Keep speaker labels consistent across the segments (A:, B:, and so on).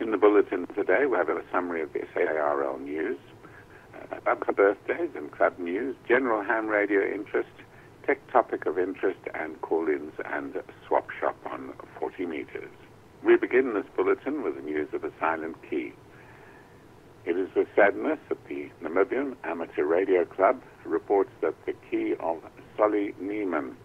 A: In the Bulletin today, we have a summary of the SARL news, club birthdays and club news, general ham radio interest, tech topic of interest, and call-ins and swap shop on 40 meters. We begin this bulletin with the news of a silent key. It is with sadness that the Namibian Amateur Radio Club reports that the key of Solly Neiman,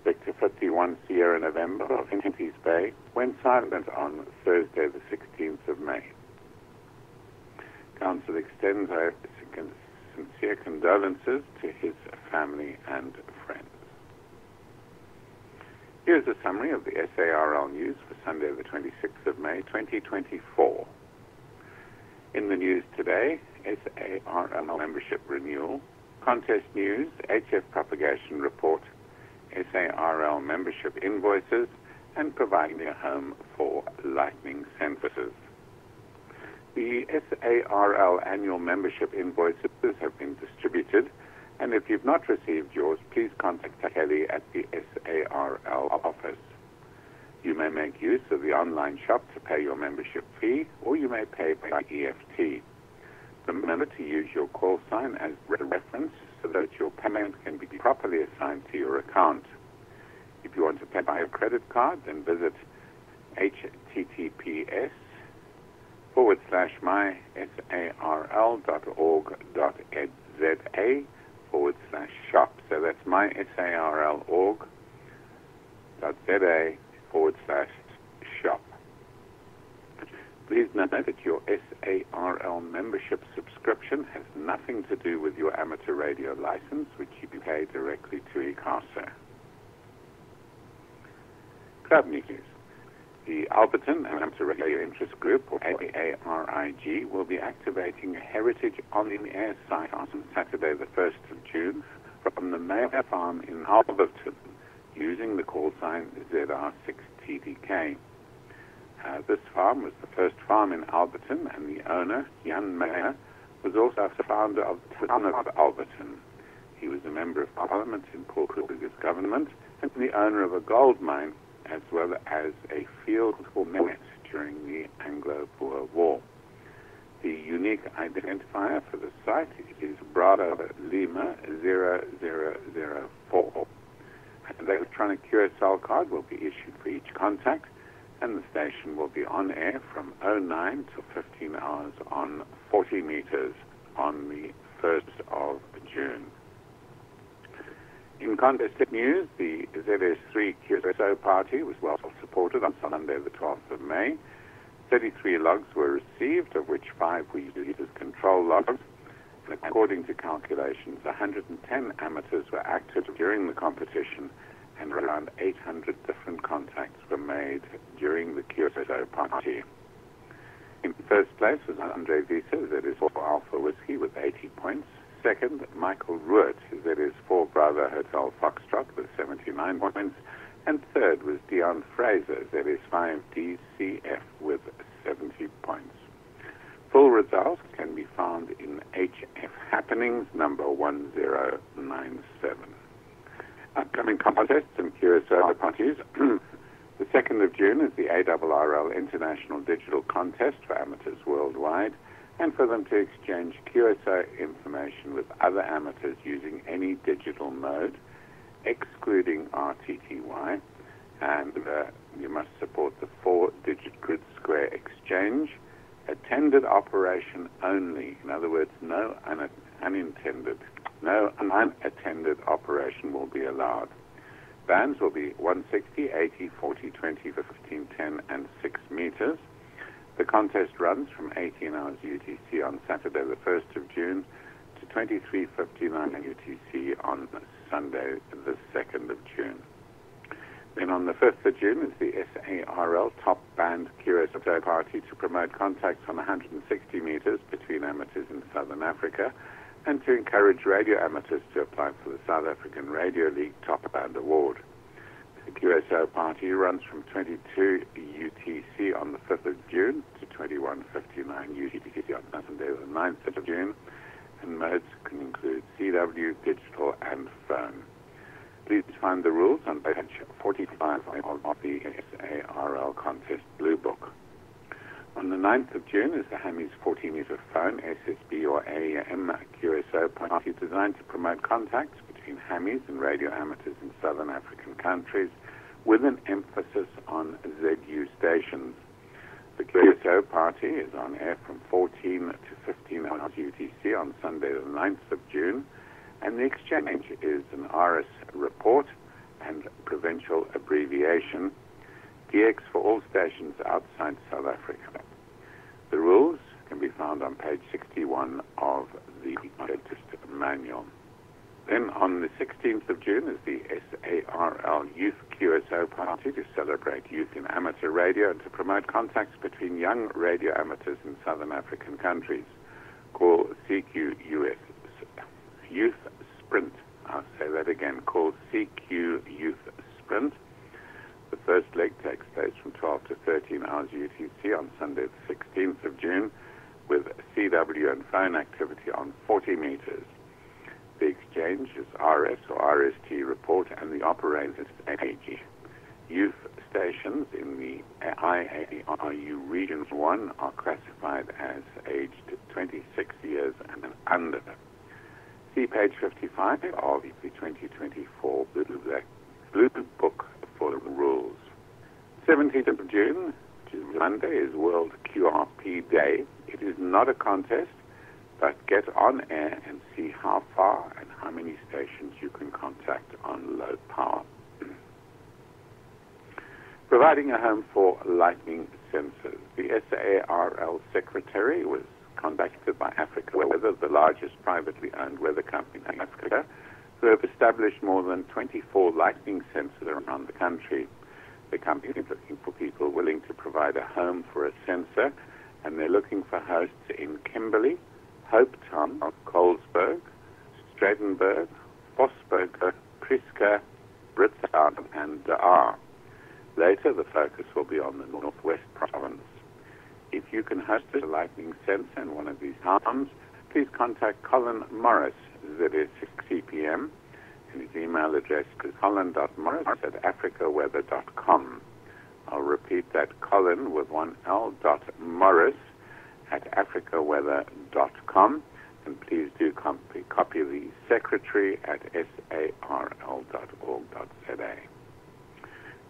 A: Victor 51 Sierra November of Hinties Bay, went silent on Thursday the 16th of May. Council extends our sincere condolences to his family and friends. Here's a summary of the SARL news for Sunday the 26th of May 2024. In the news today, SARL membership renewal, contest news, HF propagation report, SARL membership invoices, and providing a home for lightning sensors. The SARL annual membership invoices have been distributed, and if you've not received yours, please contact Kelly at the SARL office. You may make use of the online shop to pay your membership fee, or you may pay by EFT. Remember to use your call sign as reference so that your payment can be properly assigned to your account. If you want to pay by a credit card, then visit https://mysarl.org.za/shop. So that's mysarl.org.za/shop. Please note that your SARL membership subscription has nothing to do with your amateur radio license, which you pay directly to ICASA. Club news. The Bulletin Amateur Radio Interest Group, or AARIG, will be activating a Heritage on-the-air site on Saturday the 1st of June from the Mayor Farm in Bulletin, using the call sign ZR6STN. This farm was the first farm in Bulletin, and the owner, Jan Meyer, was also the founder of the town of Bulletin. He was a member of Parliament in Paul Kruger's government and the owner of a gold mine, as well as a field for millet during the Anglo-Boer War. The unique identifier for the site is Bravo Lima 0004. An electronic QSL card will be issued for each contact, and the station will be on air from 09 to 15 hours on 40 meters on the 1st of June. In contest news, the ZS3 QSO party was well supported on Sunday the 12th of May. 33 logs were received, of which 5 were used as control logs. And according to calculations, 110 amateurs were active during the competition, and around 800 different contacts were made during the QSO party. In first place was Andre Visa, ZS4 Alpha Whiskey, with 80 points. Second, Michael Ruert, ZS4 Bravo Hotel Foxtrot, with 79 points. And third was Dion Fraser, ZS5 DCF, with 70 points. Full results can be found in HF Happenings number 1097. Upcoming contests and QSO parties. The 2nd of June is the ARRL International Digital Contest for amateurs worldwide, and for them to exchange QSO information with other amateurs using any digital mode, excluding RTTY, and you must support the 4-digit grid square exchange. Attended operation only. In other words, no unattended operation will be allowed. Bands will be 160, 80, 40, 20, 15, 10, and 6 meters. The contest runs from 18 hours UTC on Saturday the 1st of June to 23:59 UTC on Sunday the 2nd of June. Then on the 5th of June is the SARL Top Band QSO party to promote contacts on 160 meters between amateurs in Southern Africa, and to encourage radio amateurs to apply for the South African Radio League Top Band Award. The QSO party runs from 22 UTC on the 5th of June to 21:59 UTC on Sunday the 9th of June, and modes can include CW, digital, and phone. Please find the rules on page 45 of the SARL Contest Blue Book. On On the 9th of June is the Hammy's 40-meter phone, SSB or AEM QSO party designed to promote contacts between Hammies and radio amateurs in southern African countries with an emphasis on ZU stations. The QSO party is on air from 14 to 15 hours UTC on Sunday the 9th of June, and the exchange is an RS report and provincial abbreviation, DX for all stations outside South Africa. The rules can be found on page 61 of the latest manual. Then on the 16th of June is the SARL Youth QSO Party to celebrate youth in amateur radio and to promote contacts between young radio amateurs in southern African countries. Call CQ Youth Sprint. I'll say that again. Call CQ Youth Sprint. The first leg takes place from 12 to 13 hours UTC on Sunday the 16th of June with CW and phone activity on 40 meters. The exchange is RS or RST report and the operator's age. Youth stations in the IARU Region 1 are classified as aged 26 years and under. See page 55 of the 2024 Blue Book for the rules. 17th of June, which is Monday, is World QRP Day. It is not a contest, but get on air and see how far and how many stations you can contact on low power. Providing a home for lightning sensors. The SARL secretary was contacted by Africa Weather, the largest privately owned weather company in Africa, who have established more than 24 lightning sensors around the country. The company is looking for people willing to provide a home for a sensor, and they're looking for hosts in Kimberley, Hopetown, Colesberg, Stradenberg, Vosburg, Priska, Britstown, and Daar. Later, the focus will be on the Northwest Province. If you can host a lightning sensor in one of these towns, please contact Colin Morris, ZS6STN, and his email address is colin.morris@africaweather.com. I'll repeat that, Colin with one L, Morris @africaweather.com, and please do copy the secretary at sarl.org.za.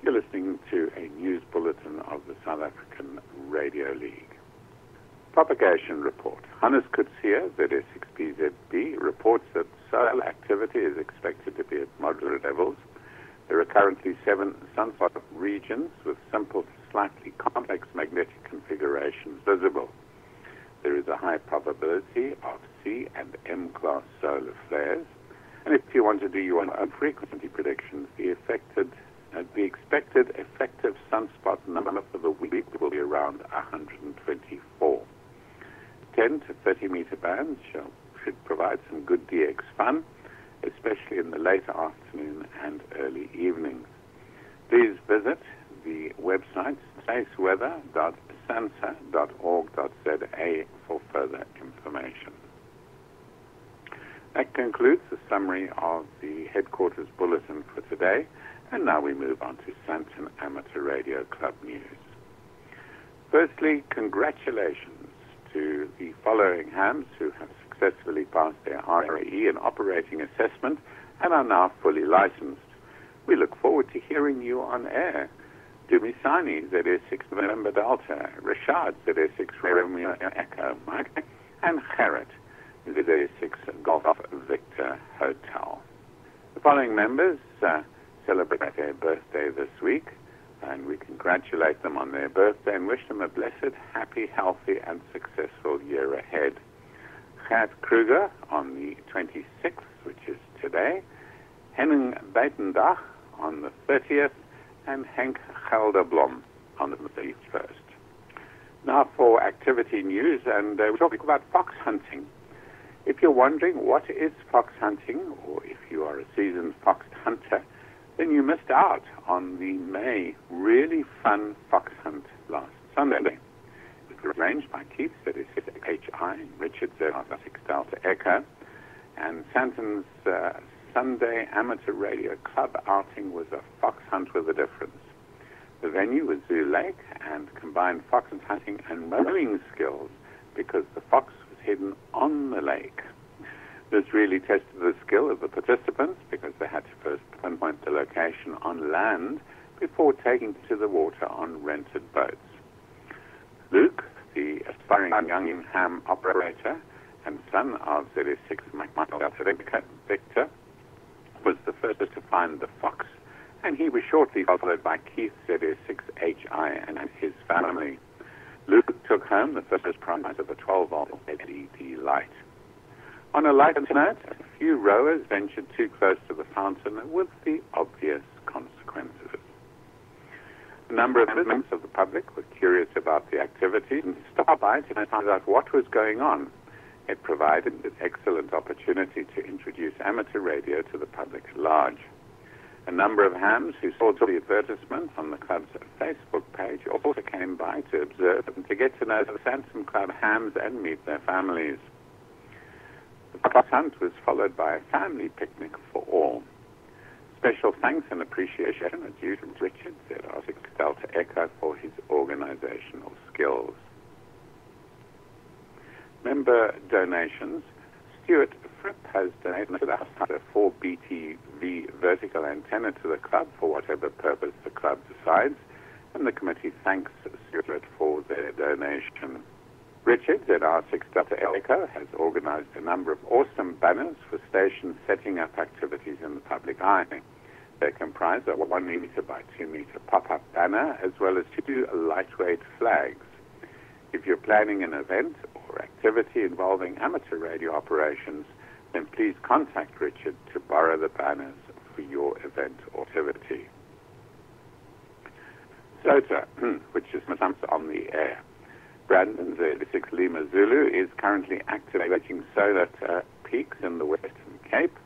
A: You're listening to a news bulletin of the South African Radio League. Propagation report. Hannes Kutsia, ZS6PZB, reports that solar activity is expected to be at moderate levels. There are currently 7 sunspot regions with simple to slightly complex magnetic configurations visible. There is a high probability of C and M-class solar flares. And if you want to do your own frequency predictions, the expected effective sunspot number for the week will be around 124. 10 to 30 meter bands should provide some good DX fun, especially in the late afternoon and early evenings. Please visit the website spaceweather.sansa.org.za for further information. That concludes the summary of the headquarters bulletin for today, and now we move on to Sandton Amateur Radio Club news. Firstly, congratulations to the following hams who have successfully passed their RAE and operating assessment and are now fully licensed. We look forward to hearing you on air. Dumisani, ZS6 November Delta, Rashad, ZS6 Romeo Echo Mike, and Harriet, ZS6 Golf Victor Hotel. The following members celebrate their birthday this week, and we congratulate them on their birthday and wish them a blessed, happy, healthy, and successful year ahead. Gert Kruger on the 26th, which is today, Henning Buitendag on the 30th, and Henk Gelderblom on the 31st. Now for activity news, and we're talking about fox hunting. If you're wondering what is fox hunting, or if you are a seasoned fox hunter, then you missed out on the May really fun fox hunt last Sunday. It was arranged by Keith, ZS6HI, and Richard, ZS6 Delta Echo, and Sandton's Sunday Amateur Radio Club outing was a fox hunt with a difference. The venue was Zoo Lake and combined fox hunting and mowing skills because the fox was hidden on the lake. This really tested the skill of the participants because they had to first pinpoint the location on land before taking to the water on rented boats. Luke, the aspiring young ham operator and son of ZS6 Victor, was the first to find the fox, and he was shortly followed by Keith ZS6HI and his family. Luke took home the first prize of a 12-volt LED light. On a lighter note, a few rowers ventured too close to the fountain with the obvious consequences. A number of members of the public were curious about the activities and stopped by to find out what was going on. It provided an excellent opportunity to introduce amateur radio to the public at large. A number of hams who saw the advertisement on the club's Facebook page also came by to observe and to get to know the Sandton Club hams and meet their families. The fox hunt was followed by a family picnic for all. Special thanks and appreciation are due to Richard ZS6STN for his organizational skills. Member donations. Stuart Fripp has donated a 4 BTV vertical antenna to the club for whatever purpose the club decides, and the committee thanks Stuart for their donation. Richard ZS6STN has organized a number of awesome banners for stations setting up activities in the public eye. They comprise a 1 meter by 2 meter pop-up banner as well as 2 lightweight flags. If you're planning an event or activity involving amateur radio operations, then please contact Richard to borrow the banners for your event or activity. SOTA, which is on the air. Brandon ZS6 Lima Zulu is currently activating solar peaks in the Western Cape.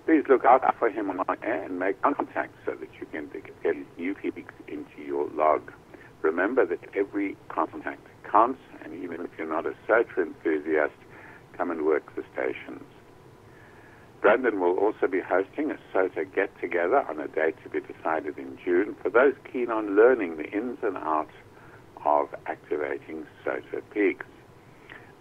A: Please look out for him on air and make contact so that you can get new peaks into your log. Remember that every contact counts, and even if you're not a SOTA enthusiast, come and work the stations. Brandon will also be hosting a SOTA get-together on a date to be decided in June for those keen on learning the ins and outs of activating SOTA peaks.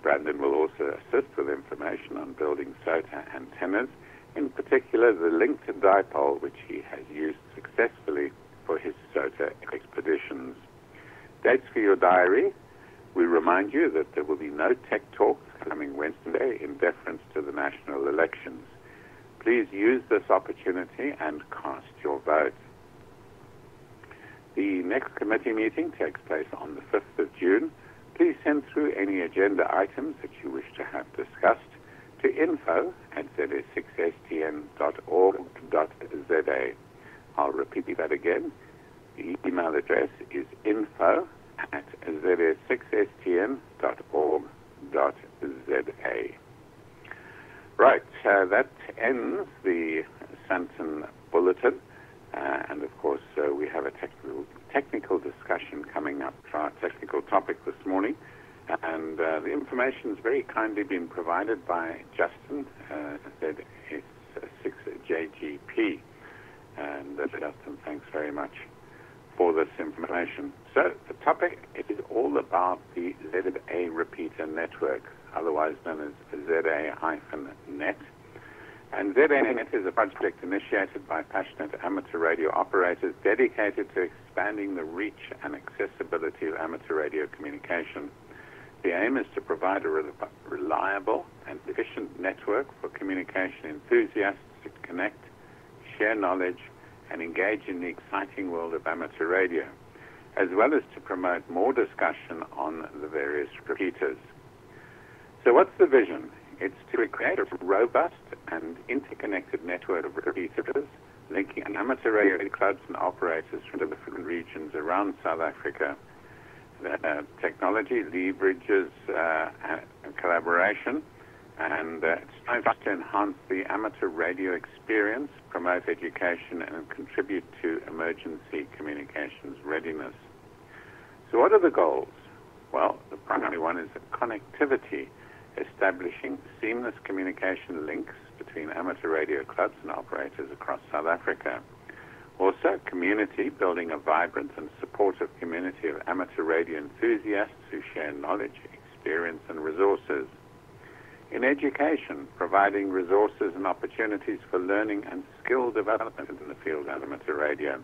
A: Brandon will also assist with information on building SOTA antennas, in particular the linked dipole, which he has used successfully for his SOTA expeditions. Dates for your diary. We remind you that there will be no tech talks coming Wednesday in deference to the national elections. Please use this opportunity and cast your vote. The next committee meeting takes place on the 5th of June. Please send through any agenda items that you wish to have discussed to info@zs6stn.org.za. I'll repeat that again. The email address is info@zs6stn.org.za. Right, that ends the Sandton Bulletin. And of course, we have a technical discussion coming up for our technical topic this morning. And the information has very kindly been provided by Justin, ZS6JGP. And Justin, thanks very much for this information. So the topic is all about the ZA repeater network, otherwise known as ZA-net. And ZA-net is a project initiated by passionate amateur radio operators dedicated to expanding the reach and accessibility of amateur radio communication. The aim is to provide a reliable and efficient network for communication enthusiasts to connect, share knowledge, and engage in the exciting world of amateur radio, as well as to promote more discussion on the various repeaters. So what's the vision? It's to create a robust and interconnected network of repeaters linking amateur radio clubs and operators from different regions around South Africa. Technology leverages collaboration and strives to enhance the amateur radio experience, promote education, and contribute to emergency communications readiness. So what are the goals? Well, the primary one is connectivity, establishing seamless communication links between amateur radio clubs and operators across South Africa. Also, community, building a vibrant and supportive community of amateur radio enthusiasts who share knowledge, experience, and resources. In education, providing resources and opportunities for learning and skill development in the field of amateur radio.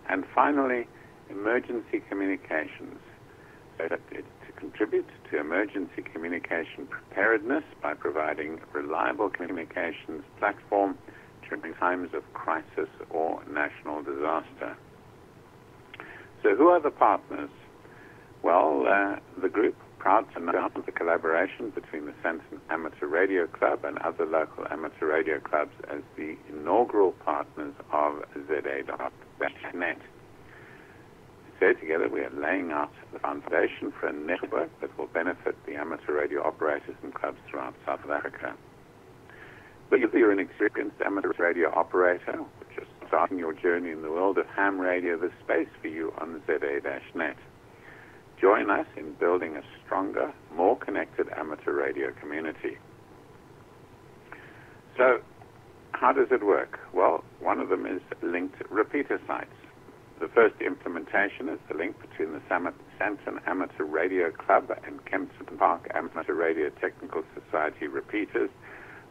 A: And finally, emergency communications. So to contribute to emergency communication preparedness by providing a reliable communications platform during times of crisis or national disaster. So who are the partners? Well, the group, proud to announce the collaboration between the Sandton Amateur Radio Club and other local amateur radio clubs as the inaugural partners of ZS6STN. So together we are laying out the foundation for a network that will benefit the amateur radio operators and clubs throughout South Africa. Whether you're an experienced amateur radio operator or just starting your journey in the world of ham radio, there's space for you on ZA-Net. Join us in building a stronger, more connected amateur radio community. So, how does it work? Well, one of them is linked repeater sites. The first implementation is the link between the Sandton Amateur Radio Club and Kempton Park Amateur Radio Technical Society repeaters,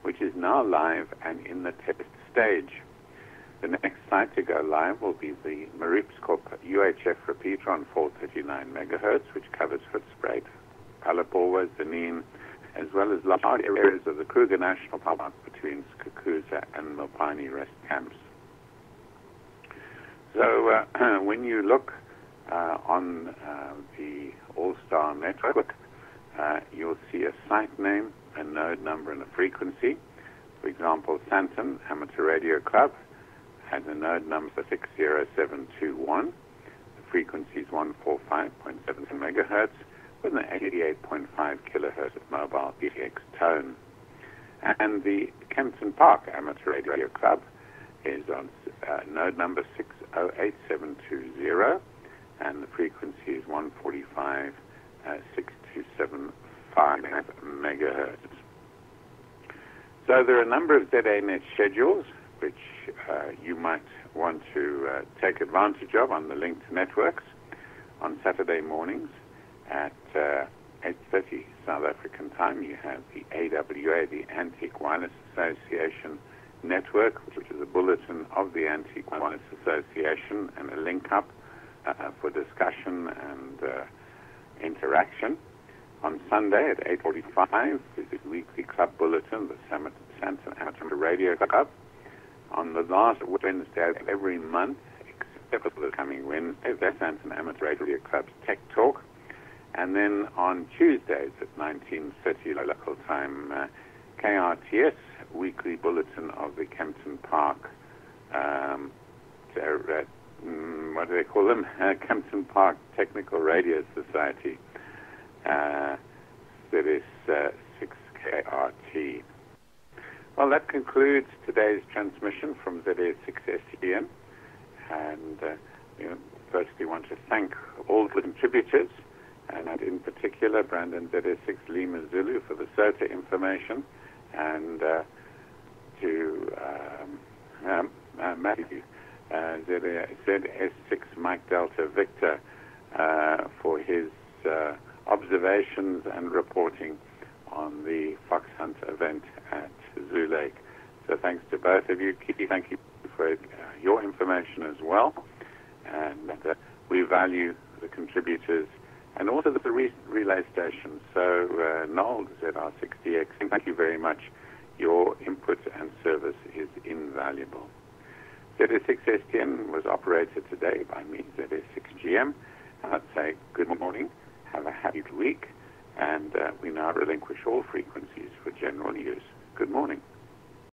A: which is now live and in the test stage. The next site to go live will be the Mariepskorp UHF repeater on 439 megahertz, which covers Fitspruit, Palapalwa, Zanin, as well as large areas of the Kruger National Park between Skukuza and Mopani rest camps. So when you look on the All-Star network, you'll see a site name, a node number, and a frequency. For example, Sandton Amateur Radio Club has a node number 60721. The frequency is 145.7 megahertz with an 88.5 kilohertz mobile PX tone. And the Kempton Park Amateur Radio Club is on node number 608720, and the frequency is 145.6275 megahertz. So there are a number of ZA-Net schedules which you might want to take advantage of on the linked networks. On Saturday mornings at 8:30 South African time, you have the AWA, the Antique Wireless Association network, which is a bulletin of the Antique Wireless Association and a link up for discussion and interaction. On Sunday at 8:45 is the weekly club bulletin, the Sandton Amateur Radio Club. On the last Wednesday of every month, except for the coming Wednesday, that's Sandton Amateur Radio Club's Tech Talk. And then on Tuesdays at 19:30 local time, KRTS, weekly bulletin of the Kempton Park, what do they call them? Kempton Park Technical Radio Society. That is 6KRT. Well, that concludes today's transmission from ZS6STN. And firstly, want to thank all the contributors, and in particular Brandon ZS6 Lima Zulu for the SOTA information, and to Matthew ZS6 Mike Delta Victor for his observations and reporting on the fox hunt event at Zoo Lake. So thanks to both of you. Kitty, thank you for your information as well. And we value the contributors and also the relay stations. So Noel, ZR60X, thank you very much. Your input and service is invaluable. ZS6STN was operated today by me, ZS6GM. I'd say good morning, have a happy week, and we now relinquish all frequencies for general use. Good morning.